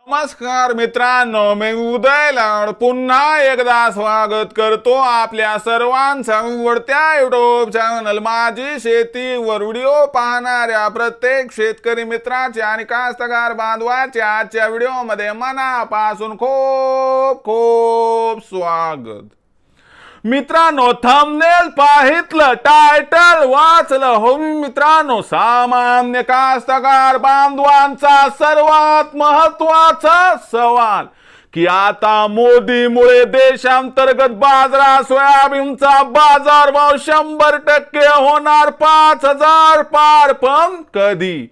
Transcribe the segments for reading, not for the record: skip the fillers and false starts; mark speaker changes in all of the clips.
Speaker 1: नमस्कार मित्रांनो, मी उदय लाड पुन्हा एकदा स्वागत करतो आपल्या सर्वांचं आवडत्या युट्यूब चॅनल माझी शेती वर व्हिडिओ पाहणाऱ्या प्रत्येक शेतकरी मित्राचे आणि कास्तकार बांधवाचे आजच्या व्हिडिओमध्ये मनापासून खूप खूप स्वागत। मित्रांनो, थंबनेल पाहितलं, टायटल वाचलं हो मित्रांनो, सामान्य कास्तकार बांधवांचा सर्वात महत्त्वाचा सवाल की आता मोदीमुळे देशांतर्गत बाजारात सोयाबीनचा बाजारभाव 100% होणार 5,000 पार, पण कधी?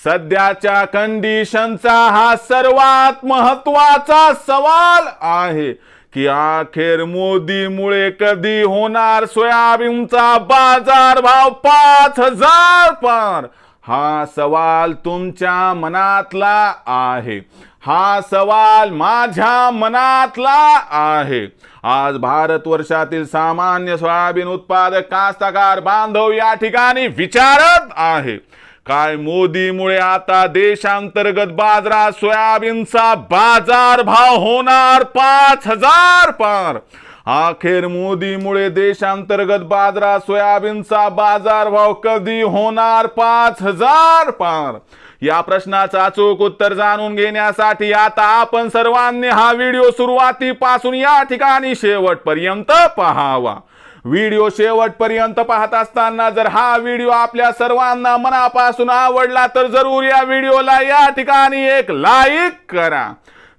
Speaker 1: सध्याच्या कंडिशनचा हा सर्वात महत्त्वाचा सवाल आहे की अखेर मोदीमुळे कधी होणार सोयाबीनचा बाजारभाव 5,000 पार? हा सवाल तुमच्या मनातला आहे, हा सवाल माझ्या मनातला आहे। आज भारतवर्षातील सामान्य सोयाबीन उत्पादक कास्तकार बांधव या ठिकाणी विचारत आहे, काय मोदीमुळे आता देशांतर्गत बाजारात सोयाबीनचा बाजारभाव होणार 5,000 पार? अखेर मोदीमुळे देशांतर्गत बाजारात सोयाबीनचा बाजारभाव कधी होणार 5,000 पार? या प्रश्नाचं अचूक उत्तर जाणून घेण्यासाठी आता आपण सर्वांनी हा व्हिडिओ सुरुवातीपासून या ठिकाणी शेवटपर्यंत पाहावा। व्हिडिओ शेवटपर्यंत पाहत असताना जर हा व्हिडिओ आपल्या सर्वांना मनापासून आवडला तर जरूर या व्हिडिओला या ठिकाणी एक लाईक करा।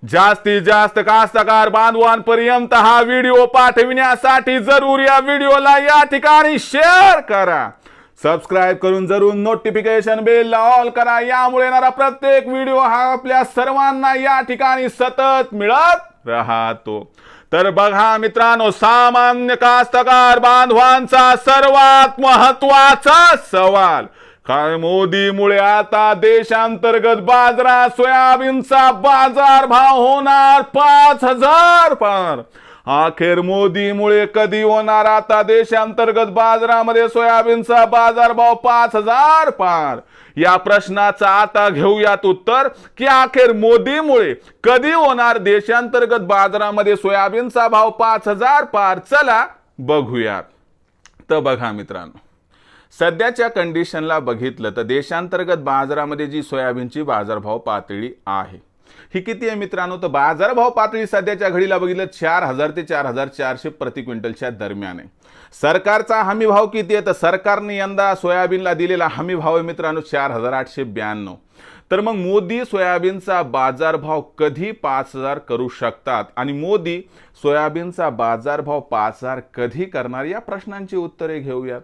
Speaker 1: जास्तीत जास्त कास्तकार बांधवांपर्यंत हा व्हिडिओ पाठविण्यासाठी जरूर या व्हिडिओला या ठिकाणी शेअर करा। सबस्क्राइब करून जरूर नोटिफिकेशन बेल ऑल करा, यामुळे येणारा प्रत्येक व्हिडिओ हा आपल्या सर्वांना या ठिकाणी सतत मिळत राहतो। तर बघा मित्रांनो, सामान्य कास्तकार बांधवांचा सर्वात महत्त्वाचा सवाल, काय मोदीमुळे आता देशांतर्गत बाजारात सोयाबीनचा बाजारभाव होणार 5,000 पार? अखेर मोदीमुळे कधी होणार आता देशांतर्गत बाजारामध्ये सोयाबीनचा बाजारभाव 5,000 पार? या प्रश्नाचा आता घेऊयात उत्तर की अखेर मोदीमुळे कधी होणार देशांतर्गत बाजारामध्ये सोयाबीनचा भाव 5,000 पार? चला बघूयात। तर बघा मित्रांनो, सध्याच्या कंडिशनला बघितलं तर देशांतर्गत बाजारामध्ये जी सोयाबीनची बाजारभाव पातळी आहे ही किती आहे मित्रांनो? तर बाजारभाव पातळी सध्याच्या घडीला बघितलं 4,000 ते 4,400 प्रति क्विंटलच्या दरम्यान आहे। सरकारचा हमी भाव किती आहे? तर सरकारने यंदा सोयाबीनला दिलेला हमी भाव आहे मित्रांनो 4,892। तर मग मोदी सोयाबीनचा बाजारभाव कधी 5,000 करू शकतात आणि मोदी सोयाबीनचा बाजारभाव 5,000 कधी करणार? या प्रश्नांची उत्तरे घेऊयात।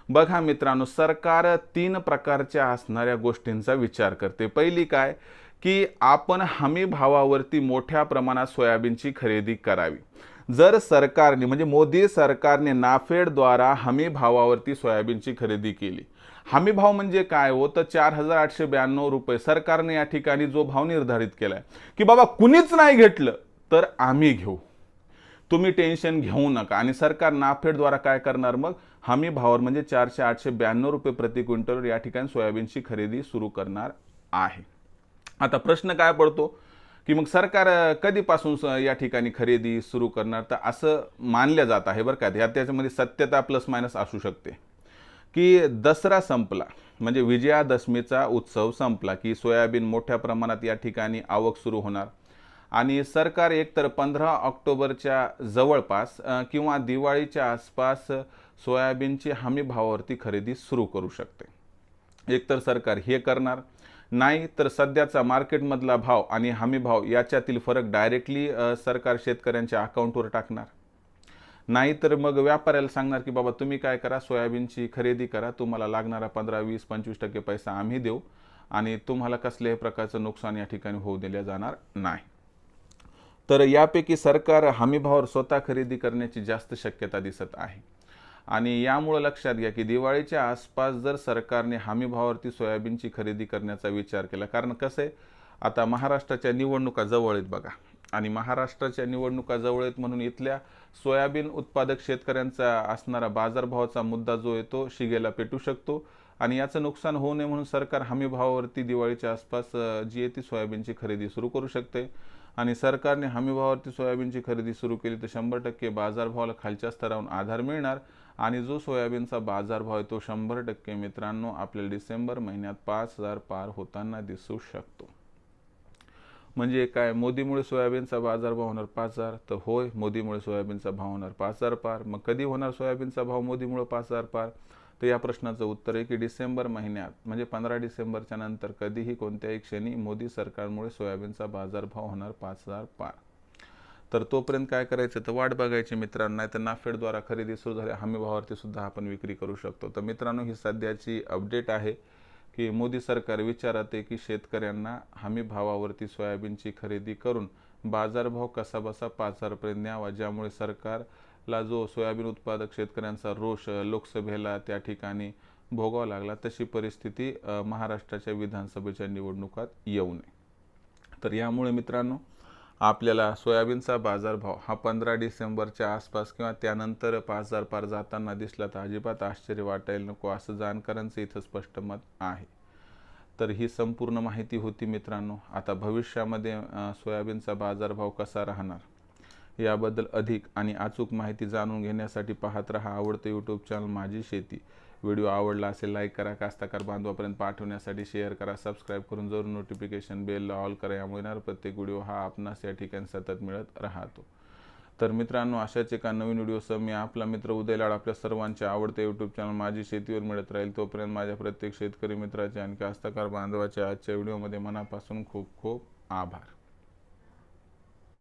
Speaker 1: बघा मित्रांनो, सरकार 3 प्रकारच्या असणाऱ्या गोष्टींचा विचार करते। पहिली काय की आपण हमी भावावरती मोठ्या प्रमाणात सोयाबीनची खरेदी करावी। जर सरकारने म्हणजे मोदी सरकारने नाफेडद्वारा हमी भावावरती सोयाबीनची खरेदी केली, हमी भाव म्हणजे काय हो? तर 4,892 रुपये सरकारने या ठिकाणी जो भाव निर्धारित केलाय की बाबा कुणीच नाही घेतलं तर आम्ही घेऊ, तुम्ही टेन्शन घेऊ नका। आणि सरकार नाफेडद्वारा काय करणार? मग हमी भावावर म्हणजे 4,892 रुपये प्रति क्विंटल या ठिकाणी सोयाबीनची खरेदी सुरू करणार आहे। आता प्रश्न काय पडतो की मग सरकार कधीपासून या ठिकाणी खरेदी सुरू करणार? तर असं मानलं जात आहे बरं का, त्याच्यामध्ये सत्यता प्लस मायनस असू शकते की दसरा संपला म्हणजे विजयादशमीचा उत्सव संपला की सोयाबीन मोठ्या प्रमाणात या ठिकाणी आवक सुरू होणार आणि सरकार एकतर 15 ऑक्टोबरच्या जवळपास किंवा दिवाळीच्या आसपास सोयाबीनची हमी भावावरती खरेदी सुरू करू शकते। एकतर सरकार हे करणार, नाही तर सध्याचा मार्केटमधला भाव आणि हमी भाव याच्यातील फरक डायरेक्टली सरकार शेतकऱ्यांच्या अकाउंटवर टाकणार, नाही तर मग व्यापाऱ्याला सांगणार की बाबा तुम्ही काय करा, सोयाबीनची खरेदी करा, तुम्हाला लागणारा 15, 20, 25% पैसा आम्ही देऊ आणि तुम्हाला कसल्याही प्रकारचं नुकसान या ठिकाणी होऊ दिले जाणार नाही। तर यापैकी सरकार हमी भावावर स्वतः खरेदी करण्याची जास्त शक्यता दिसत आहे आणि यामुळे लक्षात घ्या की दिवाळीच्या आसपास जर सरकारने हमी भावावरती सोयाबीनची खरेदी करण्याचा विचार केला, कारण कसं आहे आता महाराष्ट्राच्या निवडणुका जवळ आहेत बघा, आणि महाराष्ट्राच्या निवडणुका जवळ आहेत म्हणून इथल्या सोयाबीन उत्पादक शेतकऱ्यांचा असणारा बाजारभावाचा मुद्दा जो आहे तो शिगेला पेटू शकतो आणि याचं नुकसान होऊ नये म्हणून सरकार हमी भावावरती दिवाळीच्या आसपास जी आहे ती सोयाबीनची खरेदी सुरू करू शकते. आणि सरकारने हमी भावावरती सोयाबीनची खरेदी सुरू केली तर 100% बाजारभावाला खालच्या स्तरावरून आधार मिळणार आणि जो सोयाबीनचा बाजारभाव आहे तो 100% मित्रांनो आपल्याला डिसेंबर महिन्यात 5,000 पार होताना दिसू शकतो. म्हणजे काय, मोदीमुळे सोयाबीनचा बाजारभाव होणार 5,000? तर होय, मोदीमुळे सोयाबीनचा भाव होणार 5,000 पार. मग कधी होणार सोयाबीनचा भाव मोदीमुळे 5,000 पार? तर या प्रश्नाचं उत्तर आहे की डिसेंबर महिन्यात, म्हणजे 15 डिसेंबरच्या नंतर कधीही कोणत्याही क्षणी मोदी सरकारमुळे सोयाबीनचा बाजारभाव होणार 5,000 पार. तर तोपर्यंत काय करायचं, तर वाट बघायची मित्रांनो. नाही तर नाफेडद्वारा खरेदी सुरू झाली हमी भावावरती सुद्धा आपण विक्री करू शकतो. तर मित्रांनो, ही सध्याची अपडेट आहे की मोदी सरकार विचारात आहे की शेतकऱ्यांना हमी भावावरती सोयाबीनची खरेदी करून बाजारभाव कसाबसा 5,000 पर्यंत न्यावा, ज्यामुळे सरकारला जो सोयाबीन उत्पादक शेतकऱ्यांचा रोष लोकसभेला त्या ठिकाणी भोगावा लागला, तशी परिस्थिती महाराष्ट्राच्या विधानसभेच्या निवडणुकात येऊ नये. तर यामुळे मित्रांनो आपल्याला सोयाबीनचा बाजारभाव हा 15 डिसेंबरच्या आसपास किंवा त्यानंतर 5,000 पार जाताना दिसला तर अजिबात आश्चर्य वाटायला नको, असं जाणकारांचं इथं स्पष्ट मत आहे. तर ही संपूर्ण माहिती होती मित्रांनो. आता भविष्यामध्ये सोयाबीनचा बाजारभाव कसा राहणार याबद्दल अधिक आणि अचूक माहिती जाणून घेण्यासाठी पाहत रहा आवडते यूट्यूब चॅनल माझी शेती. व्हिडिओ आवडला असेल लाईक करा, कास्तकार बांधवापर्यंत पाठवण्यासाठी शेअर करा, सबस्क्राईब करून जरूर नोटिफिकेशन बेलला ऑल करा. यामुळे येणारा प्रत्येक व्हिडिओ हा आपणास या ठिकाणी सतत मिळत राहतो. तर मित्रांनो, अशाच एका नवीन व्हिडिओसह मी आपला मित्र उदय लाड आपल्या सर्वांचे आवडते यूट्यूब चॅनल माझी शेतीवर मिळत राहील. तोपर्यंत माझ्या प्रत्येक शेतकरी मित्राचे आणि कास्तकार बांधवाचे आजच्या व्हिडिओमध्ये मनापासून खूप खूप आभार.